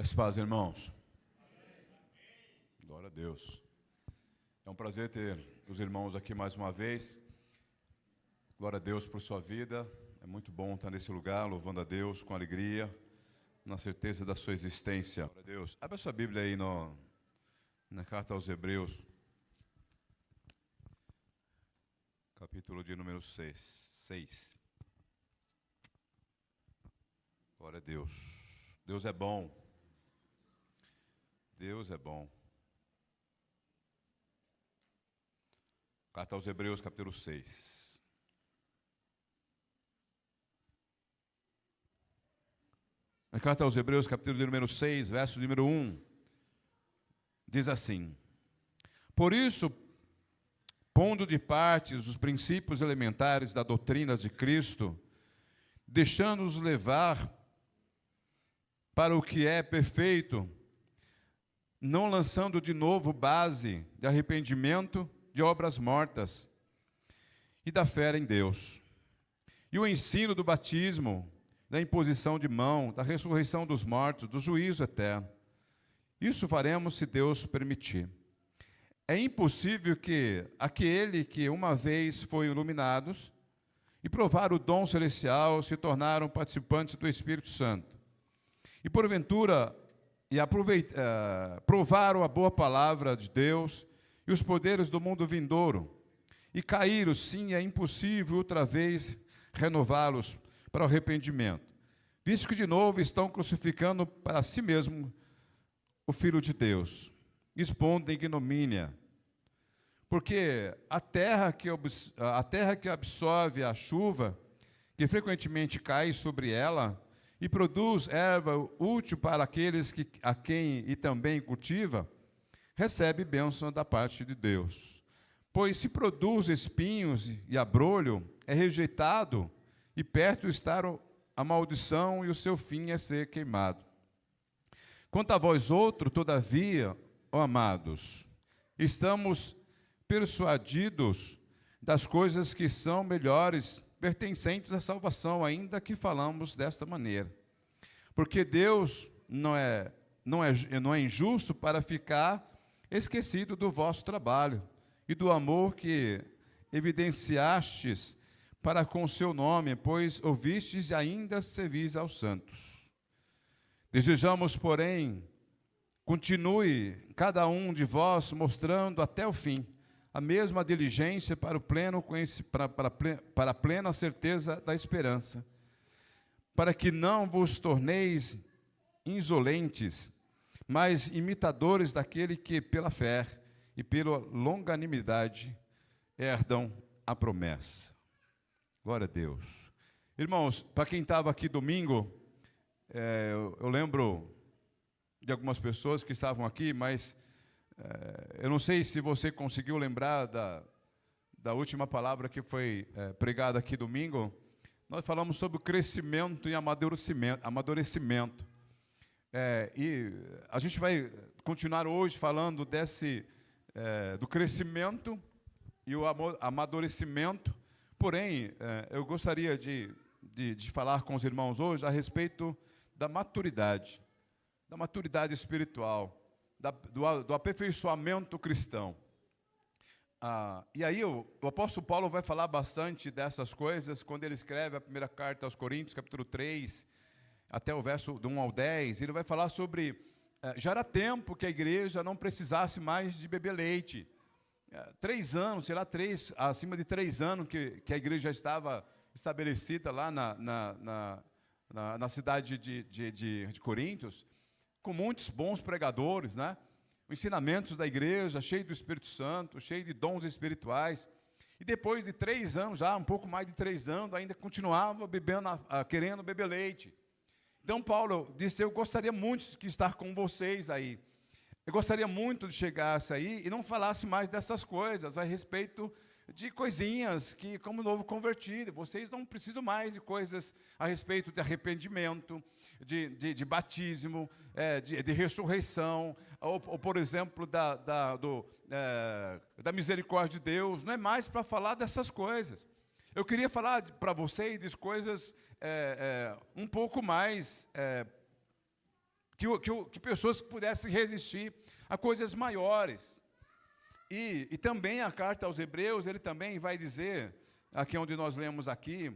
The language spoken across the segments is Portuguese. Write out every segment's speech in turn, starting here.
Graças a Deus, irmãos. Glória a Deus. É um prazer ter os irmãos aqui mais uma vez. Glória a Deus por sua vida. É muito bom estar nesse lugar, louvando a Deus com alegria, na certeza da sua existência. Glória a Deus. Abra sua Bíblia aí na carta aos Hebreus, capítulo de número 6. Glória a Deus. Deus é bom. Deus é bom. Carta aos Hebreus, capítulo 6. Na carta aos Hebreus, capítulo de número 6, verso número 1, diz assim: Por isso, pondo de parte os princípios elementares da doutrina de Cristo, deixando-os levar para o que é perfeito, não lançando de novo base de arrependimento de obras mortas e da fé em Deus, e o ensino do batismo, da imposição de mão, da ressurreição dos mortos, do juízo eterno. Isso faremos se Deus permitir. É impossível que aquele que uma vez foi iluminados e provaram o dom celestial se tornaram participantes do Espírito Santo, e porventura provaram a boa palavra de Deus e os poderes do mundo vindouro, e caíram, sim, é impossível outra vez renová-los para o arrependimento, visto que de novo estão crucificando para si mesmo o Filho de Deus, expondo a ignomínia. Porque a terra que absorve a chuva, que frequentemente cai sobre ela, e produz erva útil para aqueles a quem e também cultiva, recebe bênção da parte de Deus. Pois se produz espinhos e abrolho, é rejeitado, e perto está a maldição, e o seu fim é ser queimado. Quanto a vós outros, todavia, ó amados, estamos persuadidos das coisas que são melhores, pertencentes à salvação, ainda que falamos desta maneira. Porque Deus não é injusto para ficar esquecido do vosso trabalho e do amor que evidenciastes para com o seu nome, pois ouvistes e ainda servis aos santos. Desejamos, porém, continue cada um de vós mostrando até o fim a mesma diligência para a plena certeza da esperança, para que não vos torneis insolentes, mas imitadores daquele que, pela fé e pela longanimidade, herdam a promessa. Glória a Deus. Irmãos, para quem estava aqui domingo, eu lembro de algumas pessoas que estavam aqui, mas eu não sei se você conseguiu lembrar da última palavra que foi pregada aqui domingo. Nós falamos sobre o crescimento e amadurecimento. E a gente vai continuar hoje falando do crescimento e o amadurecimento. Porém, eu gostaria de falar com os irmãos hoje a respeito da maturidade espiritual, do aperfeiçoamento cristão. E aí o apóstolo Paulo vai falar bastante dessas coisas quando ele escreve a primeira carta aos Coríntios, capítulo 3, até o verso do 1 ao 10. Ele vai falar sobre, já era tempo que a igreja não precisasse mais de beber leite. 3 anos, acima de 3 anos que a igreja já estava estabelecida lá na cidade de Coríntios, com muitos bons pregadores, né? Ensinamentos da igreja, cheio do Espírito Santo, cheio de dons espirituais. E depois de 3 anos, já um pouco mais de 3 anos, ainda continuava querendo beber leite. Então Paulo disse: eu gostaria muito de estar com vocês aí. Eu gostaria muito de chegasse aí e não falasse mais dessas coisas, a respeito de coisinhas que, como novo convertido, vocês não precisam mais de coisas a respeito de arrependimento, de batismo, de ressurreição, ou por exemplo, da misericórdia de Deus. Não é mais para falar dessas coisas. Eu queria falar para vocês de coisas um pouco mais que pessoas pudessem resistir a coisas maiores. E também a carta aos Hebreus, ele também vai dizer, aqui onde nós lemos aqui,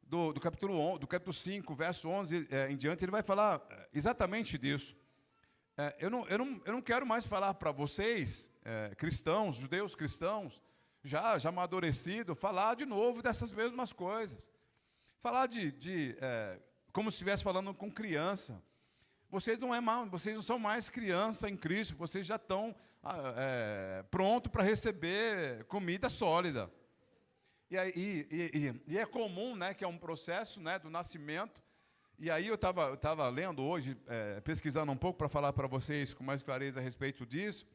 do capítulo 5, verso 11 em diante, ele vai falar exatamente disso. Eu não quero mais falar para vocês, cristãos, judeus cristãos, já amadurecido, falar de novo dessas mesmas coisas. Falar como se estivesse falando com criança. Vocês não são mais criança em Cristo, vocês já estão prontos para receber comida sólida. E é comum, né, que é um processo, né, do nascimento. E aí eu estava lendo hoje, pesquisando um pouco para falar para vocês com mais clareza a respeito disso.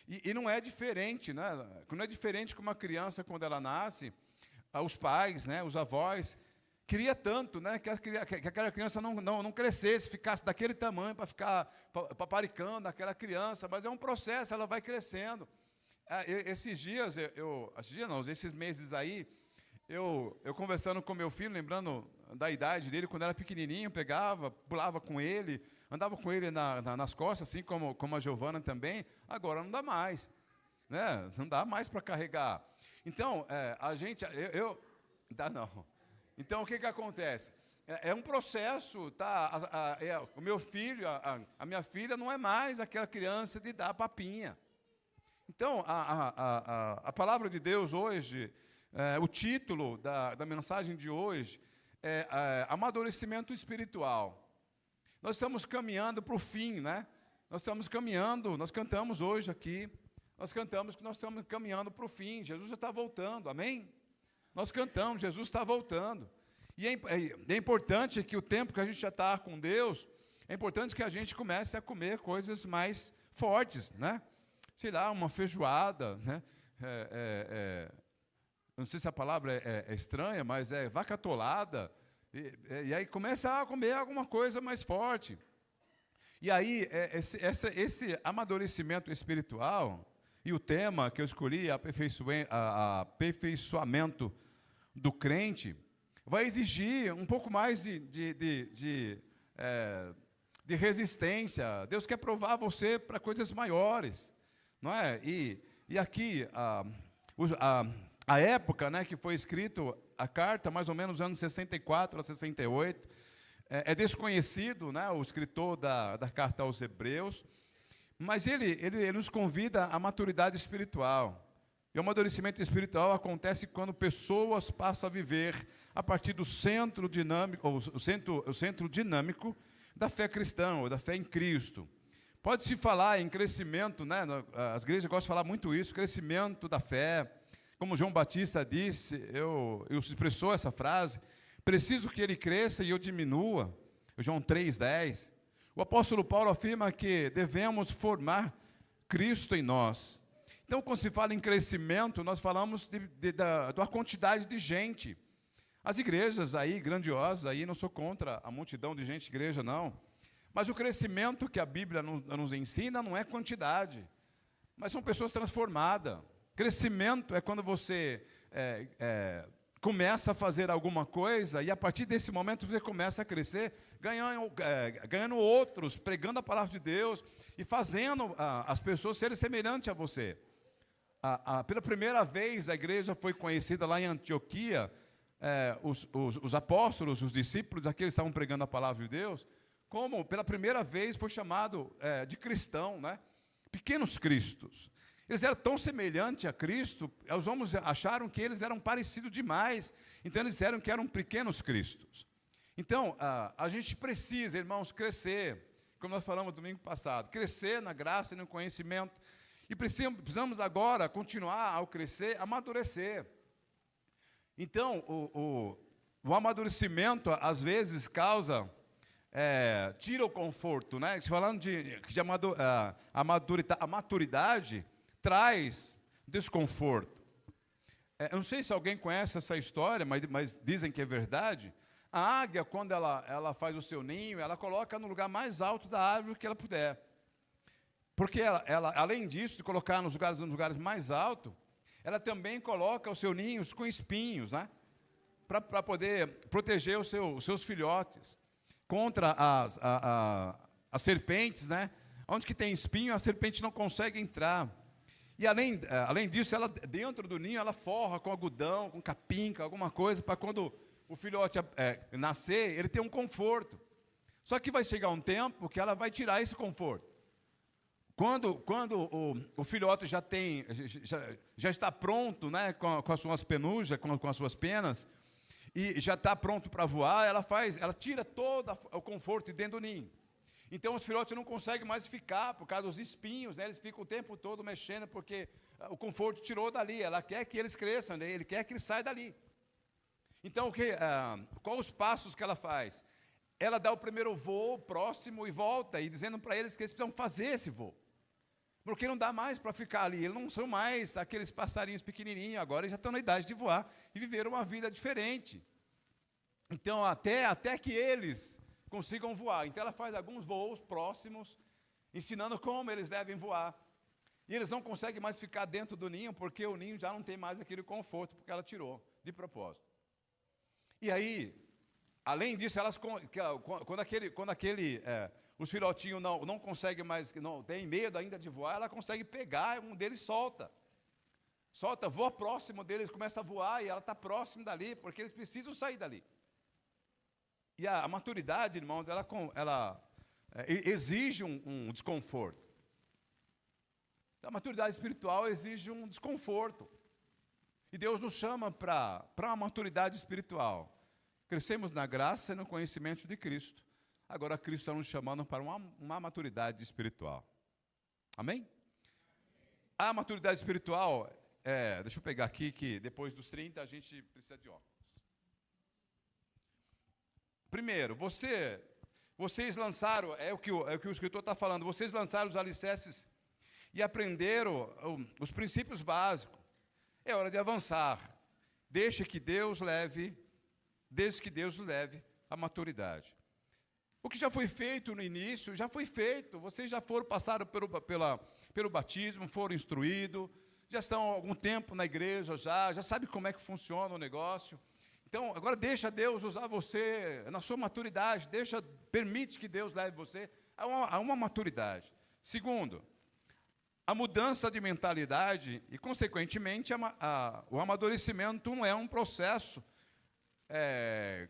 E não é diferente, né? Não é diferente que uma criança, quando ela nasce, os pais, né, os avós, queria tanto, né, que aquela criança não crescesse, ficasse daquele tamanho para ficar paparicando aquela criança, mas é um processo, ela vai crescendo. Esses meses aí, eu conversando com meu filho, lembrando da idade dele, quando era pequenininho, pulava com ele, andava com ele nas costas, assim como a Giovana também. Agora não dá mais, né? Não dá mais para carregar. Então, dá não. Então, o que acontece? É um processo, tá? O meu filho, a minha filha, não é mais aquela criança de dar papinha. Então, a palavra de Deus hoje, o título da mensagem de hoje é amadurecimento espiritual. Nós estamos caminhando para o fim, né? Nós estamos caminhando, nós cantamos hoje aqui, nós cantamos que nós estamos caminhando para o fim. Jesus já está voltando, amém? Nós cantamos, Jesus está voltando. E é importante que o tempo que a gente já está com Deus, é importante que a gente comece a comer coisas mais fortes, né? Sei lá, uma feijoada, né? Não sei se a palavra é estranha, mas é vaca atolada. E aí começa a comer alguma coisa mais forte. E aí, esse amadurecimento espiritual, e o tema que eu escolhi, aperfeiçoamento do crente, vai exigir um pouco mais de resistência. Deus quer provar você para coisas maiores, não é? E aqui, a época, né, que foi escrito a carta, mais ou menos nos anos 64 a 68, é desconhecido, né, o escritor da carta aos Hebreus, mas ele nos convida à maturidade espiritual. E o amadurecimento espiritual acontece quando pessoas passam a viver a partir do centro dinâmico, o centro dinâmico da fé cristã, ou da fé em Cristo. Pode-se falar em crescimento, né? As igrejas gostam de falar muito isso, crescimento da fé. Como João Batista disse, eu expressou essa frase, preciso que ele cresça e eu diminua. João 3,10. O apóstolo Paulo afirma que devemos formar Cristo em nós. Então, quando se fala em crescimento, nós falamos da quantidade de gente. As igrejas aí, grandiosas, aí não sou contra a multidão de gente, igreja não. Mas o crescimento que a Bíblia nos ensina não é quantidade, mas são pessoas transformadas. Crescimento é quando você começa a fazer alguma coisa e a partir desse momento você começa a crescer, ganhando outros, pregando a palavra de Deus e fazendo as pessoas serem semelhantes a você. Pela primeira vez a igreja foi conhecida lá em Antioquia, os apóstolos, os discípulos, aqueles que estavam pregando a palavra de Deus, como pela primeira vez foi chamado de cristão, né? Pequenos cristos. Eles eram tão semelhantes a Cristo, os homens acharam que eles eram parecidos demais, então eles disseram que eram pequenos cristos. Então, a gente precisa, irmãos, crescer, como nós falamos domingo passado, crescer na graça e no conhecimento, e precisamos agora continuar ao crescer, amadurecer. Então, o amadurecimento, às vezes, tira o conforto, né? Falando a maturidade traz desconforto. Eu não sei se alguém conhece essa história, mas dizem que é verdade. A águia, quando ela faz o seu ninho, ela coloca no lugar mais alto da árvore que ela puder. Porque ela além disso, de colocar nos lugares mais altos, ela também coloca os seus ninhos com espinhos, né? Para poder proteger os seus filhotes contra as serpentes, né? Onde que tem espinho, a serpente não consegue entrar. E além disso, ela, dentro do ninho, ela forra com algodão, com capim, com alguma coisa, para quando o filhote nascer, ele ter um conforto. Só que vai chegar um tempo que ela vai tirar esse conforto. Quando o filhote já está pronto, né, com as suas penujas, com as suas penas, e já está pronto para voar, ela tira todo o conforto dentro do ninho. Então os filhotes não conseguem mais ficar por causa dos espinhos, né? Eles ficam o tempo todo mexendo porque o conforto tirou dali. Ela quer que eles cresçam, né? Ele quer que eles saiam dali. Então qual os passos que ela faz? Ela dá o primeiro voo próximo e volta, e dizendo para eles que eles precisam fazer esse voo. Porque não dá mais para ficar ali. Eles não são mais aqueles passarinhos pequenininhos, agora eles já estão na idade de voar e viveram uma vida diferente. Então até que eles consigam voar. Então ela faz alguns voos próximos, ensinando como eles devem voar. E eles não conseguem mais ficar dentro do ninho, porque o ninho já não tem mais aquele conforto, porque ela tirou de propósito. E aí, além disso, quando os filhotinhos não conseguem mais, não tem medo ainda de voar, ela consegue pegar, um deles solta, voa próximo deles, começa a voar, e ela está próximo dali, porque eles precisam sair dali. E a maturidade, irmãos, ela exige um desconforto. A maturidade espiritual exige um desconforto. E Deus nos chama para uma maturidade espiritual. Crescemos na graça e no conhecimento de Cristo. Agora Cristo está nos chamando para uma maturidade espiritual. Amém? A maturidade espiritual, deixa eu pegar aqui, que depois dos 30 a gente precisa de óculos. Primeiro, vocês lançaram, é o que o escritor está falando, vocês lançaram os alicerces e aprenderam os princípios básicos. É hora de avançar. Desde que Deus leve à maturidade. O que já foi feito no início, já foi feito. Vocês já passaram pelo batismo, foram instruídos, já estão há algum tempo na igreja, já sabem como é que funciona o negócio. Então, agora deixa Deus usar você na sua maturidade, permite que Deus leve você a uma maturidade. Segundo, a mudança de mentalidade e, consequentemente, o amadurecimento não é um processo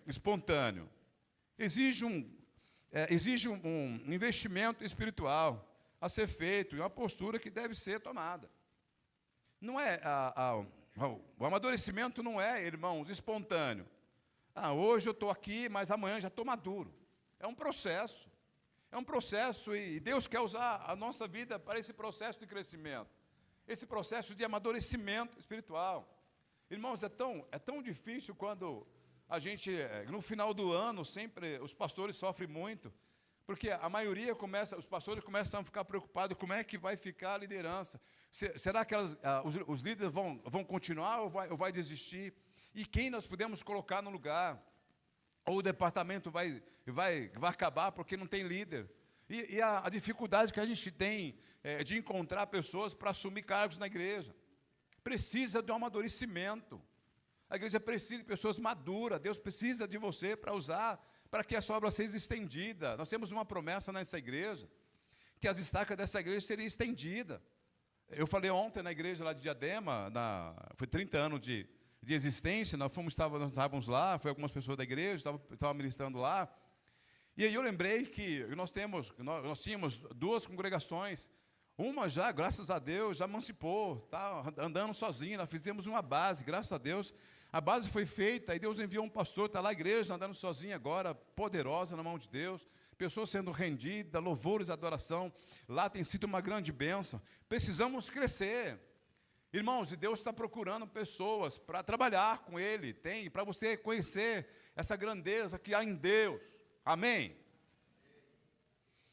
espontâneo. Exige um investimento espiritual a ser feito e uma postura que deve ser tomada. Não é o amadurecimento não é, irmãos, espontâneo. Hoje eu estou aqui, mas amanhã já estou maduro. É um processo. É um processo e Deus quer usar a nossa vida para esse processo de crescimento. Esse processo de amadurecimento espiritual. Irmãos, é tão difícil quando a gente, no final do ano, sempre os pastores sofrem muito, porque a maioria os pastores começam a ficar preocupados como é que vai ficar a liderança. Será que os líderes vão continuar ou vai desistir? E quem nós podemos colocar no lugar? Ou o departamento vai acabar porque não tem líder? E a dificuldade que a gente tem de encontrar pessoas para assumir cargos na igreja. Precisa de um amadurecimento. A igreja precisa de pessoas maduras. Deus precisa de você para usar, para que a sua obra seja estendida. Nós temos uma promessa nessa igreja, que as estacas dessa igreja seriam estendidas. Eu falei ontem na igreja lá de Diadema, foi 30 anos de existência, nós estávamos lá, foi algumas pessoas da igreja, estavam ministrando lá. E aí eu lembrei que nós tínhamos 2 congregações. Uma já, graças a Deus, já emancipou, está andando sozinha. Nós fizemos uma base, graças a Deus. A base foi feita, e Deus enviou um pastor, está lá a igreja, andando sozinha agora, poderosa na mão de Deus. Pessoas sendo rendidas, louvores e adoração. Lá tem sido uma grande bênção. Precisamos crescer. Irmãos, e Deus está procurando pessoas para trabalhar com Ele. Para você conhecer essa grandeza que há em Deus. Amém?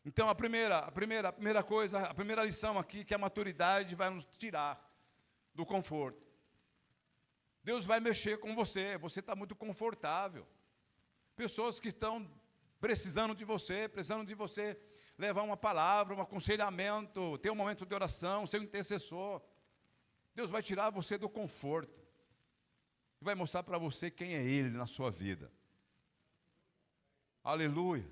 Então, a primeira coisa, a primeira lição aqui, que a maturidade vai nos tirar do conforto. Deus vai mexer com você está muito confortável. Pessoas que estão precisando de você levar uma palavra, um aconselhamento, ter um momento de oração, ser um intercessor. Deus vai tirar você do conforto e vai mostrar para você quem é Ele na sua vida. Aleluia.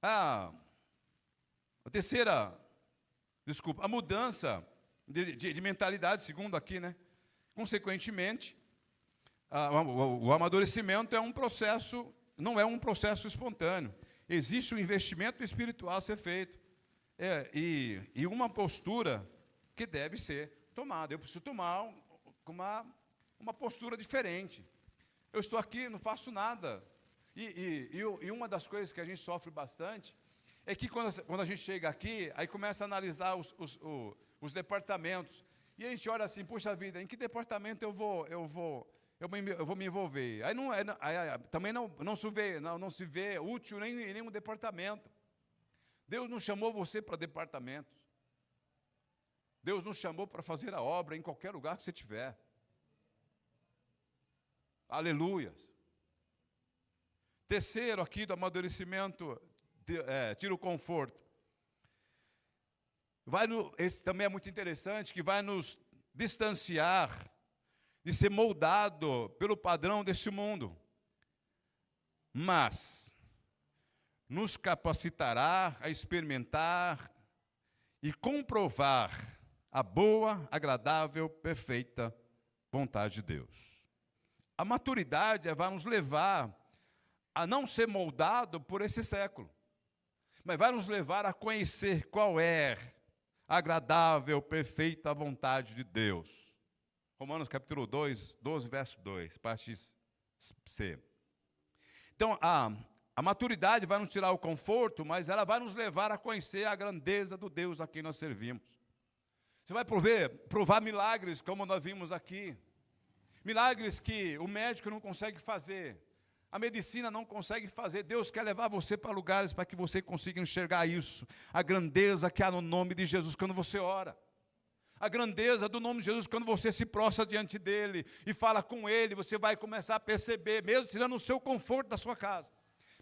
A terceira, desculpa, a mudança de mentalidade, segundo aqui, né? Consequentemente, o amadurecimento é um processo, não é um processo espontâneo. Existe um investimento espiritual a ser feito. E uma postura que deve ser tomada. Eu preciso tomar uma postura diferente. Eu estou aqui, não faço nada. E uma das coisas que a gente sofre bastante é que quando a gente chega aqui, aí começa a analisar os departamentos. E a gente olha assim, puxa vida, em que departamento eu vou me envolver? Aí também não se vê útil em nenhum departamento. Deus não chamou você para departamentos. Deus nos chamou para fazer a obra em qualquer lugar que você estiver. Aleluias. Terceiro aqui do amadurecimento, tira o conforto. Esse também é muito interessante, que vai nos distanciar de ser moldado pelo padrão desse mundo. Mas nos capacitará a experimentar e comprovar a boa, agradável, perfeita vontade de Deus. A maturidade vai nos levar a não ser moldado por esse século, mas vai nos levar a conhecer qual é a agradável, perfeita vontade de Deus. Romanos capítulo 2, 12, verso 2, parte C. Então, a maturidade vai nos tirar o conforto, mas ela vai nos levar a conhecer a grandeza do Deus a quem nós servimos. Você vai provar milagres, como nós vimos aqui. Milagres que o médico não consegue fazer, a medicina não consegue fazer. Deus quer levar você para lugares para que você consiga enxergar isso. A grandeza que há no nome de Jesus quando você ora. A grandeza do nome de Jesus quando você se prostra diante dEle e fala com Ele, você vai começar a perceber, mesmo tirando o seu conforto da sua casa.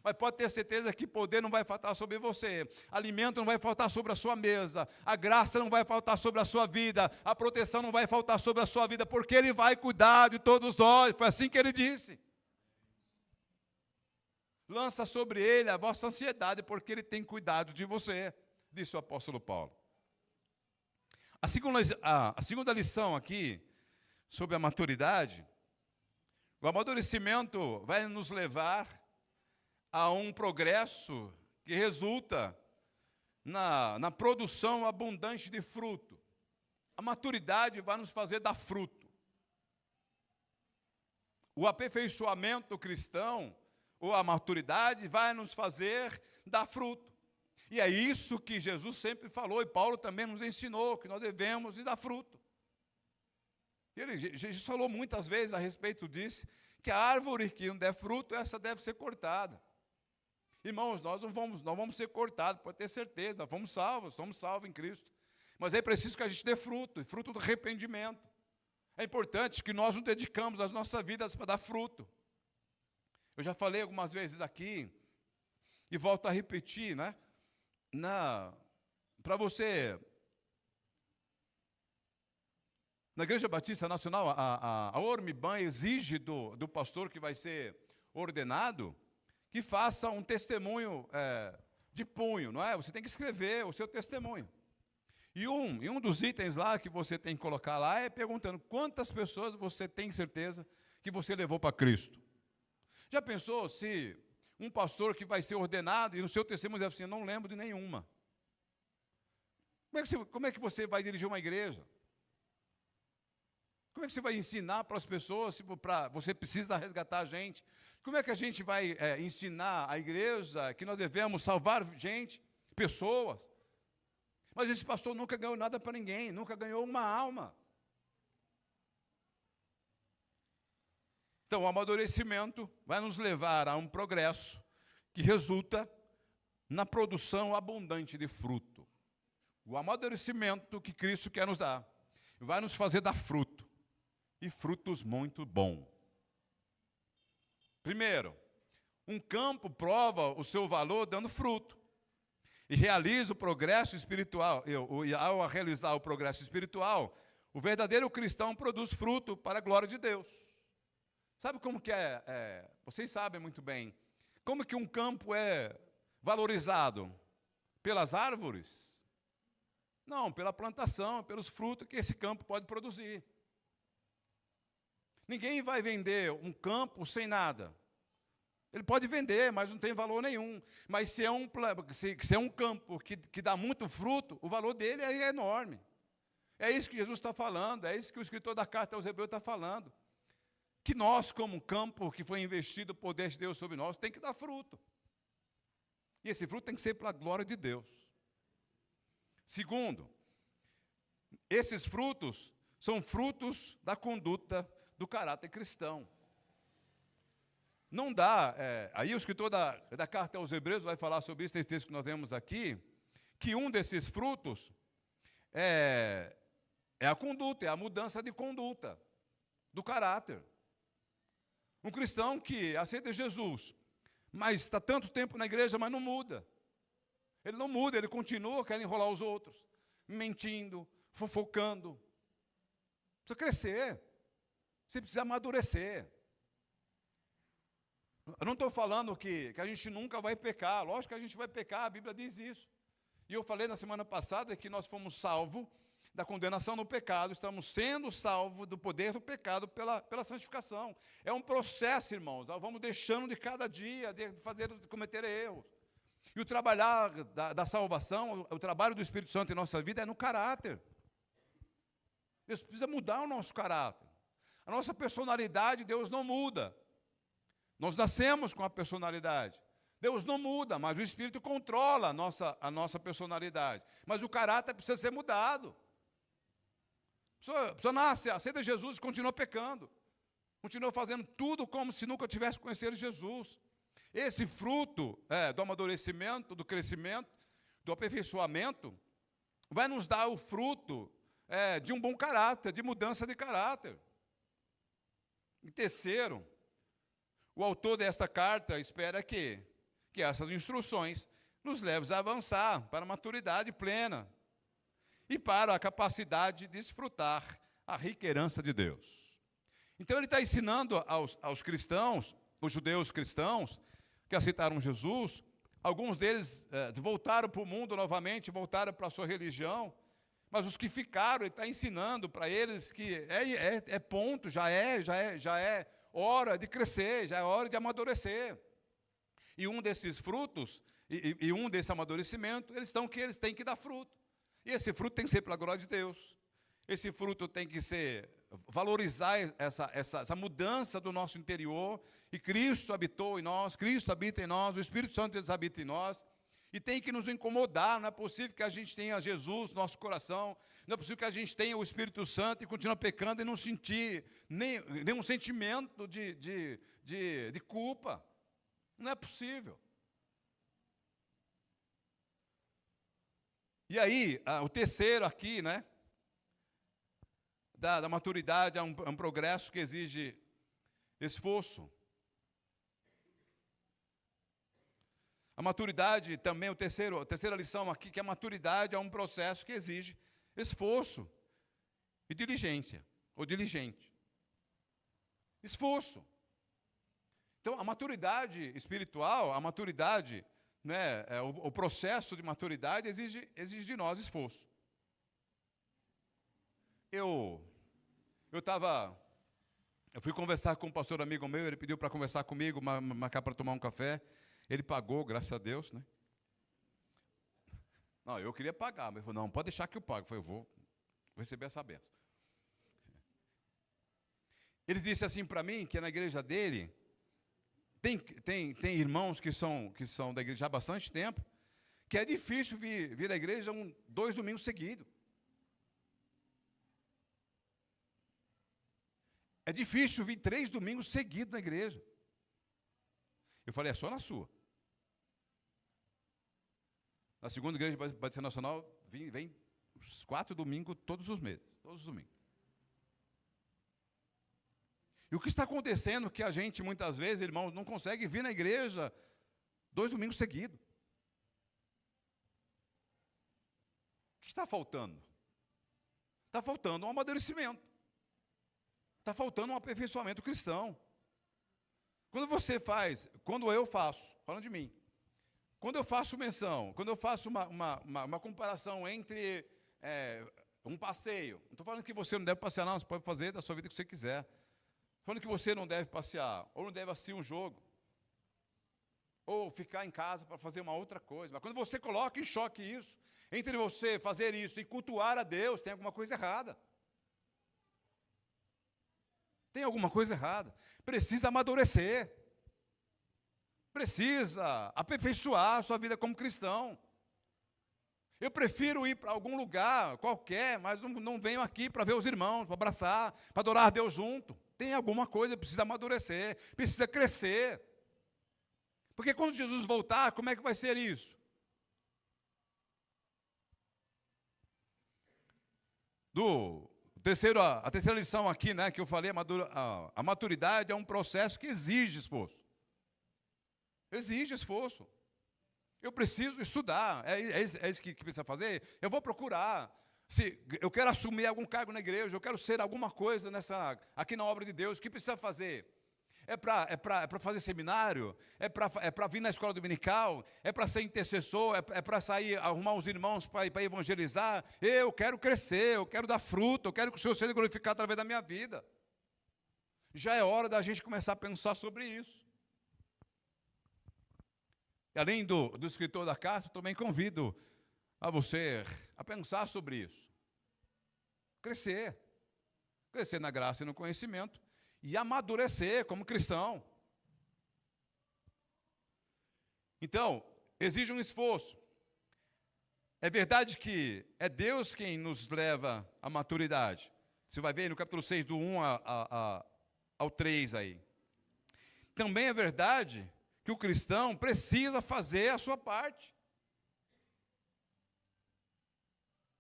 Mas pode ter certeza que poder não vai faltar sobre você, alimento não vai faltar sobre a sua mesa, a graça não vai faltar sobre a sua vida, a proteção não vai faltar sobre a sua vida, porque Ele vai cuidar de todos nós. Foi assim que Ele disse. Lança sobre Ele a vossa ansiedade, porque Ele tem cuidado de você, disse o apóstolo Paulo. A segunda lição aqui, sobre a maturidade, o amadurecimento vai nos levar a um progresso que resulta na produção abundante de fruto. A maturidade vai nos fazer dar fruto. O aperfeiçoamento cristão, ou a maturidade, vai nos fazer dar fruto. E é isso que Jesus sempre falou, e Paulo também nos ensinou, que nós devemos dar fruto. Jesus falou muitas vezes a respeito disso, que a árvore que não der fruto, essa deve ser cortada. Irmãos, nós não vamos ser cortados, pode ter certeza, nós somos salvos em Cristo. Mas é preciso que a gente dê fruto, fruto do arrependimento. É importante que nós nos dedicamos as nossas vidas para dar fruto. Eu já falei algumas vezes aqui, e volto a repetir, né? Para você, na Igreja Batista Nacional, a Ormiban exige do pastor que vai ser ordenado, que faça um testemunho de punho, não é? Você tem que escrever o seu testemunho. E um dos itens lá que você tem que colocar lá é perguntando quantas pessoas você tem certeza que você levou para Cristo. Já pensou se um pastor que vai ser ordenado e no seu testemunho diz assim, eu não lembro de nenhuma? Como é que você vai dirigir uma igreja? Como é que você vai ensinar para as pessoas se você precisa resgatar a gente? Como é que a gente vai ensinar a igreja que nós devemos salvar gente, pessoas? Mas esse pastor nunca ganhou nada para ninguém, nunca ganhou uma alma. Então, o amadurecimento vai nos levar a um progresso que resulta na produção abundante de fruto. O amadurecimento que Cristo quer nos dar vai nos fazer dar fruto, e frutos muito bons. Primeiro, um campo prova o seu valor dando fruto, e realiza o progresso espiritual. Ao realizar o progresso espiritual, o verdadeiro cristão produz fruto para a glória de Deus. Sabe como que vocês sabem muito bem, como que um campo valorizado pelas árvores? Não, pela plantação, pelos frutos que esse campo pode produzir. Ninguém vai vender um campo sem nada. Ele pode vender, mas não tem valor nenhum. Mas se é um campo que dá muito fruto, o valor dele é enorme. É isso que Jesus está falando, é isso que o escritor da carta aos Hebreus está falando. Que nós, como um campo que foi investido o poder de Deus sobre nós, tem que dar fruto. E esse fruto tem que ser para a glória de Deus. Segundo, esses frutos são frutos da conduta do caráter cristão. Não dá, aí o escritor da carta aos Hebreus vai falar sobre isso, esse texto que nós vemos aqui, que um desses frutos é a conduta, é a mudança de conduta, do caráter. Um cristão que aceita Jesus, mas está tanto tempo na igreja, mas não muda. Ele não muda, ele continua querendo enrolar os outros, mentindo, fofocando. Precisa crescer, você precisa amadurecer. Eu não estou falando que a gente nunca vai pecar, lógico que a gente vai pecar, a Bíblia diz isso. E eu falei na semana passada que nós fomos salvos da condenação no pecado, estamos sendo salvos do poder do pecado pela santificação. É um processo, irmãos, nós vamos deixando de cada dia, de cometer erros. E o trabalhar da salvação, o trabalho do Espírito Santo em nossa vida é no caráter. Deus precisa mudar o nosso caráter. A nossa personalidade, Deus não muda. Nós nascemos com a personalidade. Deus não muda, mas o Espírito controla a nossa personalidade. Mas o caráter precisa ser mudado. A pessoa nasce, aceita Jesus e continua pecando. Continua fazendo tudo como se nunca tivesse conhecido Jesus. Esse fruto do amadurecimento, do crescimento, do aperfeiçoamento, vai nos dar o fruto de um bom caráter, de mudança de caráter. E terceiro, o autor desta carta espera que essas instruções nos levem a avançar para a maturidade plena e para a capacidade de desfrutar a rica herança de Deus. Então ele está ensinando aos cristãos, os judeus cristãos, que aceitaram Jesus, alguns deles voltaram para o mundo novamente, voltaram para a sua religião, mas os que ficaram, ele está ensinando para eles que ponto, já é hora de crescer, já é hora de amadurecer. E um desses frutos, e um desse amadurecimento, eles têm que dar fruto. E esse fruto tem que ser para a glória de Deus. Esse fruto tem que ser, valorizar essa mudança do nosso interior. E Cristo habitou em nós, Cristo habita em nós, o Espírito Santo habita em nós. E tem que nos incomodar, não é possível que a gente tenha Jesus no nosso coração, não é possível que a gente tenha o Espírito Santo e continue pecando e não sentir nenhum sentimento de culpa. Não é possível. E aí, o terceiro aqui, né, da maturidade, é um progresso que exige esforço. A maturidade também, a terceira lição aqui, que a maturidade é um processo que exige esforço e diligência, ou diligente. Esforço. Então, a maturidade espiritual, a maturidade, né, o processo de maturidade exige de nós esforço. Eu fui conversar com um pastor amigo meu, ele pediu para conversar comigo, marcar para tomar um café. Ele pagou, graças a Deus, né? Não, eu queria pagar, mas ele falou, não, pode deixar que eu pago. Eu falei, eu vou receber essa bênção. Ele disse assim para mim, que na igreja dele, tem irmãos que são da igreja há bastante tempo, que é difícil vir à igreja 2 domingos seguidos. É difícil vir 3 domingos seguidos na igreja. Eu falei, é só na sua. Na segunda igreja Batista Nacional, vem os 4 domingos todos os meses, todos os domingos. E o que está acontecendo é que a gente, muitas vezes, irmãos, não consegue vir na igreja 2 domingos seguidos. O que está faltando? Está faltando um amadurecimento. Está faltando um aperfeiçoamento cristão. Quando eu faço, falando de mim, Quando eu faço menção, quando eu faço uma comparação entre um passeio, não estou falando que você não deve passear, não, você pode fazer da sua vida o que você quiser. Estou falando que você não deve passear, ou não deve assistir um jogo, ou ficar em casa para fazer uma outra coisa. Mas quando você coloca em choque isso, entre você fazer isso e cultuar a Deus, tem alguma coisa errada. Tem alguma coisa errada. Precisa amadurecer. Precisa aperfeiçoar a sua vida como cristão. Eu prefiro ir para algum lugar qualquer, mas não venho aqui para ver os irmãos, para abraçar, para adorar a Deus junto. Tem alguma coisa, precisa amadurecer, precisa crescer. Porque quando Jesus voltar, como é que vai ser isso? A terceira lição aqui, né, que eu falei, a maturidade é um processo que exige esforço. Exige esforço. Eu preciso estudar, é isso que precisa fazer. Eu vou procurar. Se eu quero assumir algum cargo na igreja, eu quero ser alguma coisa aqui na obra de Deus, o que precisa fazer? É para fazer seminário? É para vir na escola dominical? É para ser intercessor? É para sair, arrumar os irmãos para evangelizar? Eu quero crescer, eu quero dar fruto, eu quero que o Senhor seja glorificado através da minha vida. Já é hora da gente começar a pensar sobre isso. E além do escritor da carta, eu também convido a você a pensar sobre isso. Crescer. Crescer na graça e no conhecimento. E amadurecer como cristão. Então, exige um esforço. É verdade que é Deus quem nos leva à maturidade. Você vai ver no capítulo 6, do 1 ao 3 aí. Também é verdade que o cristão precisa fazer a sua parte.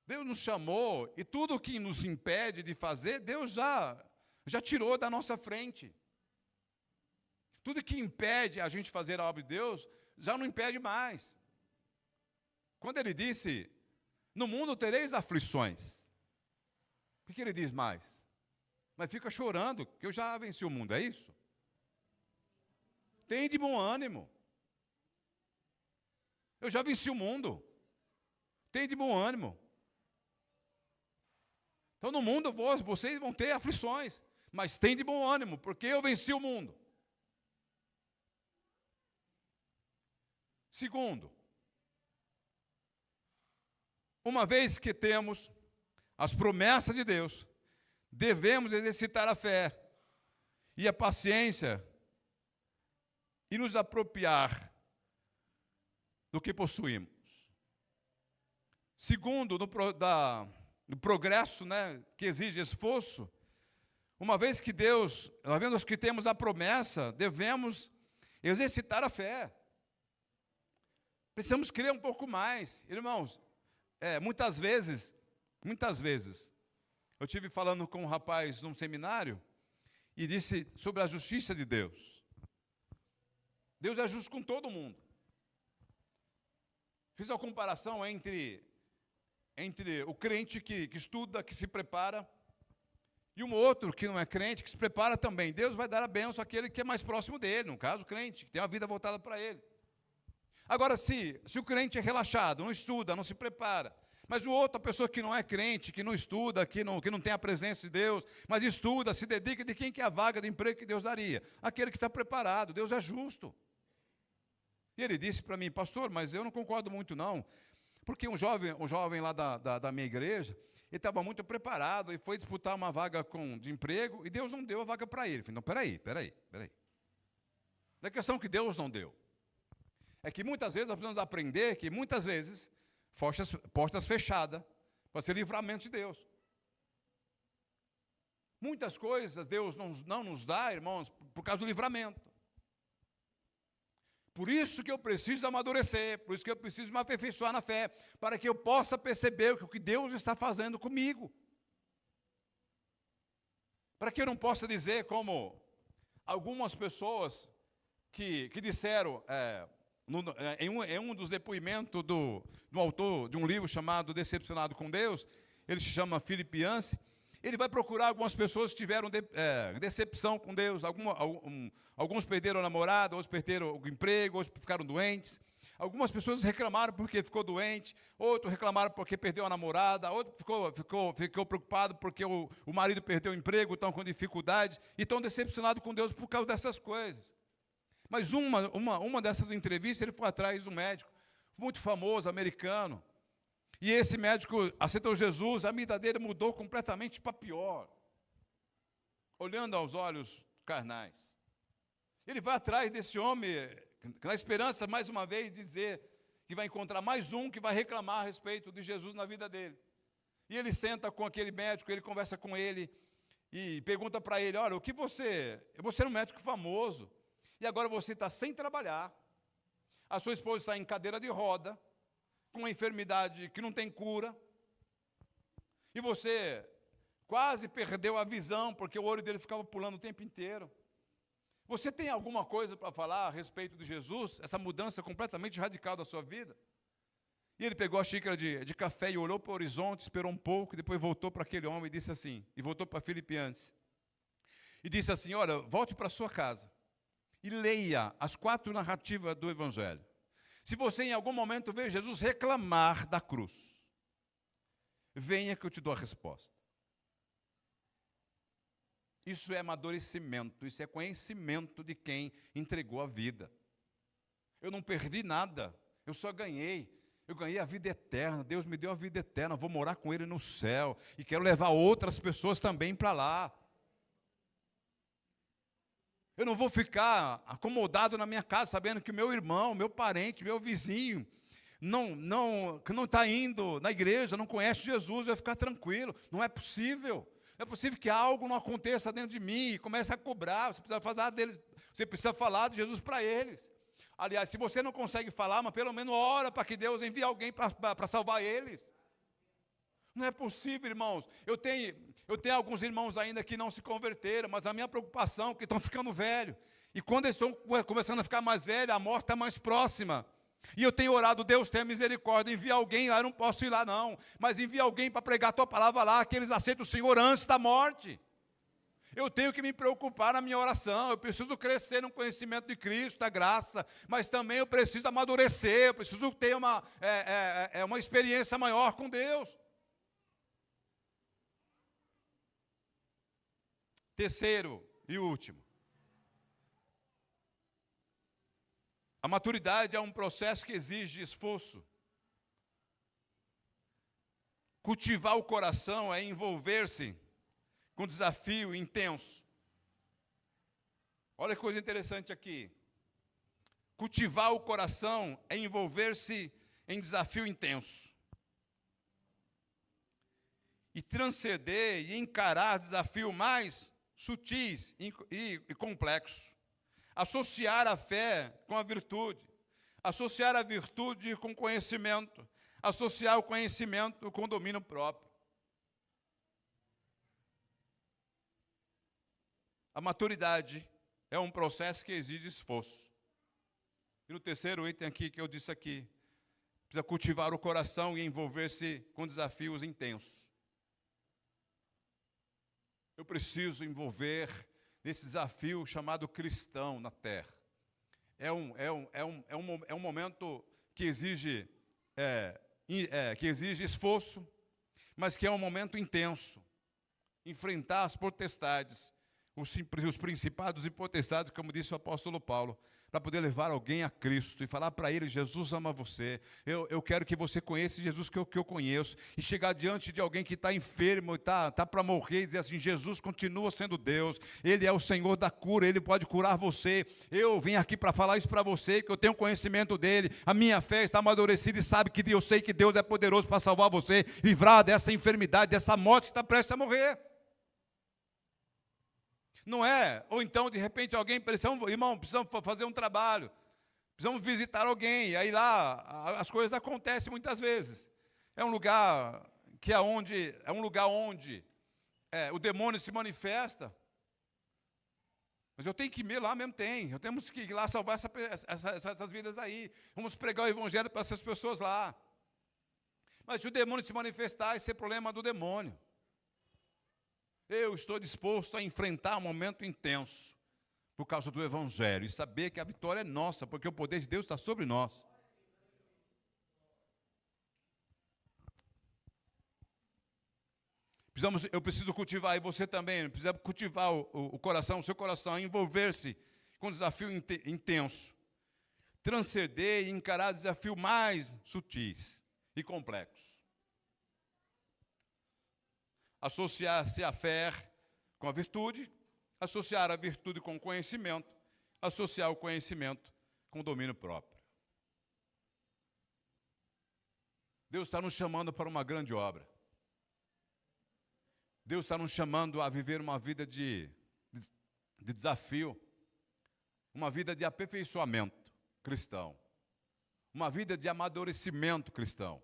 Deus nos chamou e tudo o que nos impede de fazer, Deus já tirou da nossa frente. Tudo que impede a gente fazer a obra de Deus, já não impede mais. Quando ele disse, no mundo tereis aflições, o que ele diz mais? Mas fica chorando, que eu já venci o mundo, é isso? Tem de bom ânimo. Eu já venci o mundo. Tem de bom ânimo. Então no mundo vocês vão ter aflições, mas tem de bom ânimo, porque eu venci o mundo. Segundo, uma vez que temos as promessas de Deus, devemos exercitar a fé e a paciência e nos apropriar do que possuímos. Segundo, no progresso, né, que exige esforço, uma vez que vendo que temos a promessa, devemos exercitar a fé. Precisamos crer um pouco mais. Irmãos, muitas vezes, eu estive falando com um rapaz num seminário e disse sobre a justiça de Deus. Deus é justo com todo mundo. Fiz uma comparação entre o crente que estuda, que se prepara, e um outro que não é crente, que se prepara também. Deus vai dar a bênção àquele que é mais próximo dele, no caso o crente, que tem uma vida voltada para ele. Agora, se o crente é relaxado, não estuda, não se prepara, mas o outro, a pessoa que não é crente, que não estuda, que não tem a presença de Deus, mas estuda, se dedica, de quem que é a vaga de emprego que Deus daria? Aquele que está preparado. Deus é justo. E ele disse para mim, pastor, mas eu não concordo muito não, porque um jovem lá da minha igreja, ele estava muito preparado e foi disputar uma vaga de emprego e Deus não deu a vaga para ele. Eu falei, não, peraí. Não é questão que Deus não deu. É que muitas vezes nós precisamos aprender que muitas vezes portas fechadas para ser livramento de Deus. Muitas coisas Deus não nos dá, irmãos, por causa do livramento. Por isso que eu preciso amadurecer, por isso que eu preciso me aperfeiçoar na fé, para que eu possa perceber o que Deus está fazendo comigo. Para que eu não possa dizer como algumas pessoas que disseram, em um dos depoimentos do autor de um livro chamado Decepcionado com Deus, ele se chama Philip Yancey. Ele vai procurar algumas pessoas que tiveram decepção com Deus. Alguns perderam a namorada, outros perderam o emprego, outros ficaram doentes. Algumas pessoas reclamaram porque ficou doente, outros reclamaram porque perdeu a namorada, outro ficou preocupado porque o marido perdeu o emprego, estão com dificuldades e estão decepcionados com Deus por causa dessas coisas. Mas uma dessas entrevistas, ele foi atrás de um médico muito famoso, americano, e esse médico aceitou Jesus, a vida dele mudou completamente para pior, olhando aos olhos carnais. Ele vai atrás desse homem, na esperança, mais uma vez, de dizer que vai encontrar mais um que vai reclamar a respeito de Jesus na vida dele. E ele senta com aquele médico, ele conversa com ele e pergunta para ele, olha, você era um médico famoso, e agora você está sem trabalhar, a sua esposa está em cadeira de roda, com uma enfermidade que não tem cura, e você quase perdeu a visão, porque o olho dele ficava pulando o tempo inteiro. Você tem alguma coisa para falar a respeito de Jesus, essa mudança completamente radical da sua vida? E ele pegou a xícara de café e olhou para o horizonte, esperou um pouco, e depois voltou para aquele homem e disse assim, e voltou para Filipenses, e disse assim, olha, volte para a sua casa, e leia as 4 narrativas do Evangelho. Se você em algum momento ver Jesus reclamar da cruz, venha que eu te dou a resposta. Isso é amadurecimento, isso é conhecimento de quem entregou a vida. Eu não perdi nada, eu só ganhei. Eu ganhei a vida eterna, Deus me deu a vida eterna, vou morar com Ele no céu. E quero levar outras pessoas também para lá. Eu não vou ficar acomodado na minha casa, sabendo que meu irmão, meu parente, meu vizinho, que não está indo na igreja, não conhece Jesus, eu vou ficar tranquilo. Não é possível. Não é possível que algo não aconteça dentro de mim e comece a cobrar. Você precisa falar de Jesus para eles. Aliás, se você não consegue falar, mas pelo menos ora para que Deus envie alguém para salvar eles. Não é possível, irmãos. Eu tenho alguns irmãos ainda que não se converteram, mas a minha preocupação é que estão ficando velhos. E quando eles estão começando a ficar mais velhos, a morte está mais próxima. E eu tenho orado, Deus tenha misericórdia, envia alguém lá, eu não posso ir lá não, mas envia alguém para pregar a tua palavra lá, que eles aceitem o Senhor antes da morte. Eu tenho que me preocupar na minha oração, eu preciso crescer no conhecimento de Cristo, da graça, mas também eu preciso amadurecer, eu preciso ter uma experiência maior com Deus. Terceiro e último. A maturidade é um processo que exige esforço. Cultivar o coração é envolver-se com desafio intenso. Olha que coisa interessante aqui. Cultivar o coração é envolver-se em desafio intenso. E transcender e encarar desafios mais sutis e complexos. Associar a fé com a virtude, associar a virtude com conhecimento, associar o conhecimento com o domínio próprio. A maturidade é um processo que exige esforço. E no terceiro item aqui, que eu disse aqui, precisa cultivar o coração e envolver-se com desafios intensos. Eu preciso envolver nesse desafio chamado cristão na terra. É um momento que exige esforço, mas que é um momento intenso. Enfrentar as potestades, os principados e potestades, como disse o apóstolo Paulo, para poder levar alguém a Cristo e falar para ele, Jesus ama você, eu quero que você conheça Jesus que eu conheço, e chegar diante de alguém que está enfermo, está para morrer, e dizer assim, Jesus continua sendo Deus, Ele é o Senhor da cura, Ele pode curar você, eu vim aqui para falar isso para você, que eu tenho conhecimento dEle, a minha fé está amadurecida e sabe que eu sei que Deus é poderoso para salvar você, livrar dessa enfermidade, dessa morte que está prestes a morrer. Não é? Ou então, de repente, alguém precisa, irmão, precisamos fazer um trabalho, precisamos visitar alguém, aí lá as coisas acontecem muitas vezes. É um lugar onde o demônio se manifesta. Mas eu tenho que ir lá mesmo, temos que ir lá salvar essas vidas aí. Vamos pregar o evangelho para essas pessoas lá. Mas se o demônio se manifestar, esse é problema do demônio. Eu estou disposto a enfrentar um momento intenso por causa do Evangelho e saber que a vitória é nossa, porque o poder de Deus está sobre nós. Eu preciso cultivar, e você também, precisa cultivar o coração, o seu coração, envolver-se com um desafio intenso. Transcender e encarar desafios mais sutis e complexos. Associar-se à fé com a virtude, associar a virtude com o conhecimento, associar o conhecimento com o domínio próprio. Deus está nos chamando para uma grande obra. Deus está nos chamando a viver uma vida de desafio, uma vida de aperfeiçoamento cristão, uma vida de amadurecimento cristão.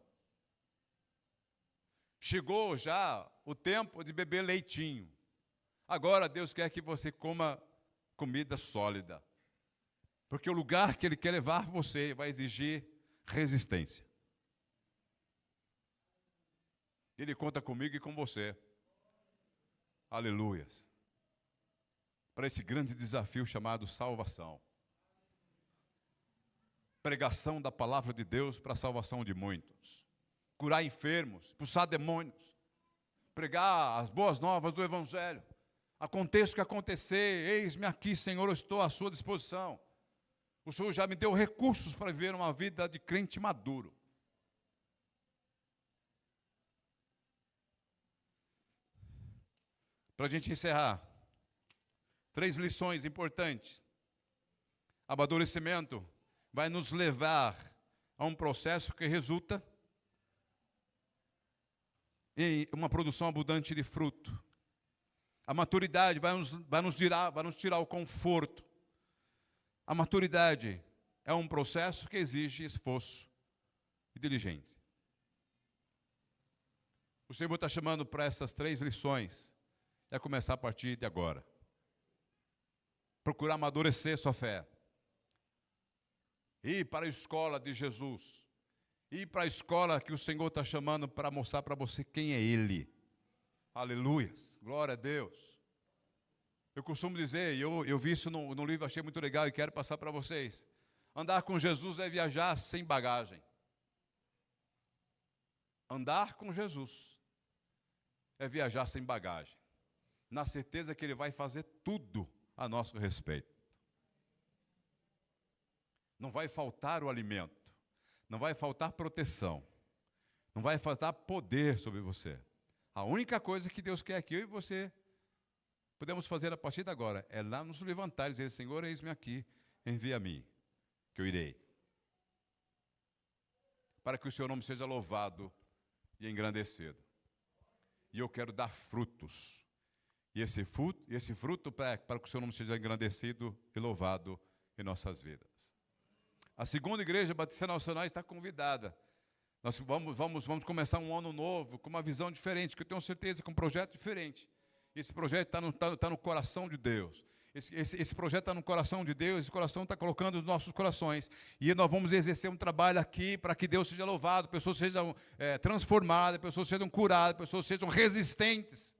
Chegou já o tempo de beber leitinho. Agora Deus quer que você coma comida sólida, porque o lugar que Ele quer levar você vai exigir resistência. Ele conta comigo e com você. Aleluias. Para esse grande desafio chamado salvação. Pregação da palavra de Deus para a salvação de muitos. Curar enfermos, expulsar demônios. Pregar as boas novas do Evangelho. Aconteça o que acontecer, eis-me aqui, Senhor, eu estou à sua disposição. O Senhor já me deu recursos para viver uma vida de crente maduro. Para a gente encerrar, 3 lições importantes. Amadurecimento vai nos levar a um processo que resulta em uma produção abundante de fruto. A maturidade vai nos tirar o conforto. A maturidade é um processo que exige esforço e diligência. O Senhor está chamando para essas 3 lições. É começar a partir de agora. Procurar amadurecer sua fé. Ir para a escola de Jesus. Ir para a escola que o Senhor está chamando para mostrar para você quem é Ele. Aleluia. Glória a Deus. Eu costumo dizer, e eu vi isso no livro, achei muito legal e quero passar para vocês. Andar com Jesus é viajar sem bagagem. Andar com Jesus é viajar sem bagagem. Na certeza que Ele vai fazer tudo a nosso respeito. Não vai faltar o alimento, não vai faltar proteção, não vai faltar poder sobre você. A única coisa que Deus quer que eu e você podemos fazer a partir de agora é lá nos levantar e dizer, Senhor, eis-me aqui, envia-me, que eu irei. Para que o seu nome seja louvado e engrandecido. E eu quero dar frutos. E esse fruto para que o seu nome seja engrandecido e louvado em nossas vidas. A segunda igreja Batista Nacional está convidada. Nós vamos começar um ano novo com uma visão diferente, que eu tenho certeza, com um projeto diferente. Esse projeto está no coração de Deus. Esse projeto está no coração de Deus, esse coração está colocando os nossos corações. E nós vamos exercer um trabalho aqui para que Deus seja louvado, pessoas sejam transformadas, pessoas sejam curadas, pessoas sejam resistentes.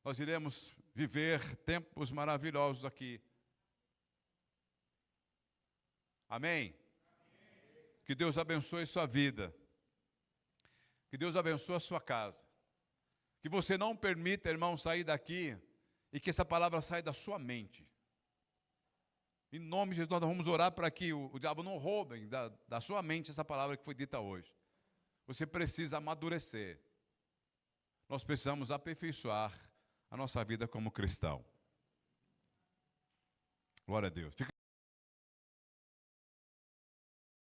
Nós iremos viver tempos maravilhosos aqui. Amém? Que Deus abençoe sua vida. Que Deus abençoe a sua casa. Que você não permita, irmão, sair daqui e que essa palavra saia da sua mente. Em nome de Jesus, nós vamos orar para que o diabo não roube da sua mente essa palavra que foi dita hoje. Você precisa amadurecer. Nós precisamos aperfeiçoar a nossa vida como cristão. Glória a Deus.